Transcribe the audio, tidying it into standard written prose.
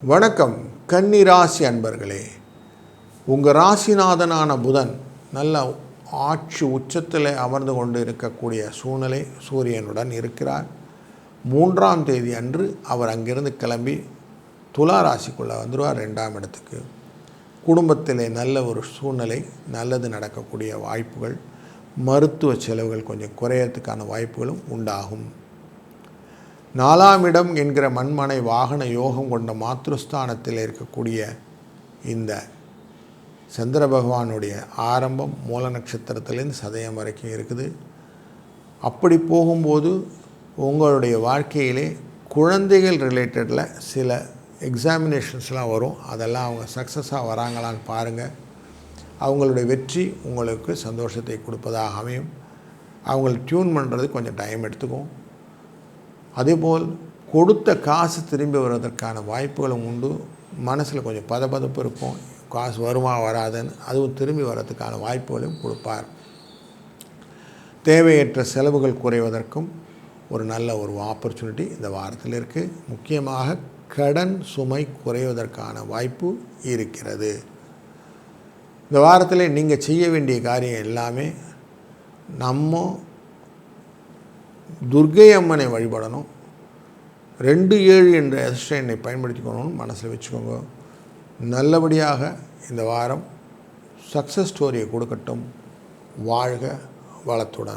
வணக்கம் கன்னி ராசி அன்பர்களே, உங்கள் ராசிநாதனான புதன் நல்ல ஆட்சி உச்சத்தில் அமர்ந்து கொண்டு இருக்கக்கூடிய சூழ்நிலை சூரியனுடன் இருக்கிறார். 3ஆம் தேதி அன்று அவர் அங்கிருந்து கிளம்பி துலா ராசிக்குள்ளே வந்துடுவார். 2ஆம் இடத்துக்கு. குடும்பத்திலே நல்ல ஒரு சூழ்நிலை, நல்லது நடக்கக்கூடிய வாய்ப்புகள், மருத்துவ செலவுகள் கொஞ்சம் குறையறதுக்கான வாய்ப்புகளும் உண்டாகும். 4ஆம் இடம் என்கிற மண்மனை வாகன யோகம் கொண்ட மாத்ருஸ்தானத்தில் இருக்கக்கூடிய இந்த சந்திர பகவானுடைய ஆரம்பம் மூல நட்சத்திரத்திலேருந்து சதயம் வரைக்கும் இருக்குது. அப்படி போகும்போது உங்களுடைய வாழ்க்கையிலே குழந்தைகள் ரிலேட்டடில் சில எக்ஸாமினேஷன்ஸ்லாம் வரும். அதெல்லாம் அவங்க சக்ஸஸாக வராங்களான்னு பாருங்கள். அவங்களுடைய வெற்றி உங்களுக்கு சந்தோஷத்தை கொடுப்பதாக அமையும். அவங்களை டியூன் பண்ணுறது கொஞ்சம் டைம் எடுத்துக்கும். அதேபோல் கொடுத்த காசு திரும்பி வருவதற்கான வாய்ப்புகளும் உண்டு. மனசில் கொஞ்சம் பதபதப்பு இருக்கும். காசு வருமா வராதுன்னு, அதுவும் திரும்பி வர்றதுக்கான வாய்ப்புகளையும் கொடுப்பார். தேவையற்ற செலவுகள் குறைவதற்கும் ஒரு நல்ல ஒரு ஆப்பர்ச்சுனிட்டி இந்த வாரத்தில் இருக்குது. முக்கியமாக கடன் சுமை குறைவதற்கான வாய்ப்பு இருக்கிறது. இந்த வாரத்தில் நீங்கள் செய்ய வேண்டிய காரியம் எல்லாமே, நம்ம துர்க்கை அம்மனை வழிபடணும். 27 என்ற அதிர்ஷ்ட எண்ணை பயன்படுத்திக்கணும்னு மனசில் வச்சுக்கோங்க. நல்லபடியாக இந்த வாரம் சக்ஸஸ் ஸ்டோரியை கொடுக்கட்டும். வாழ்க வளத்துடன்.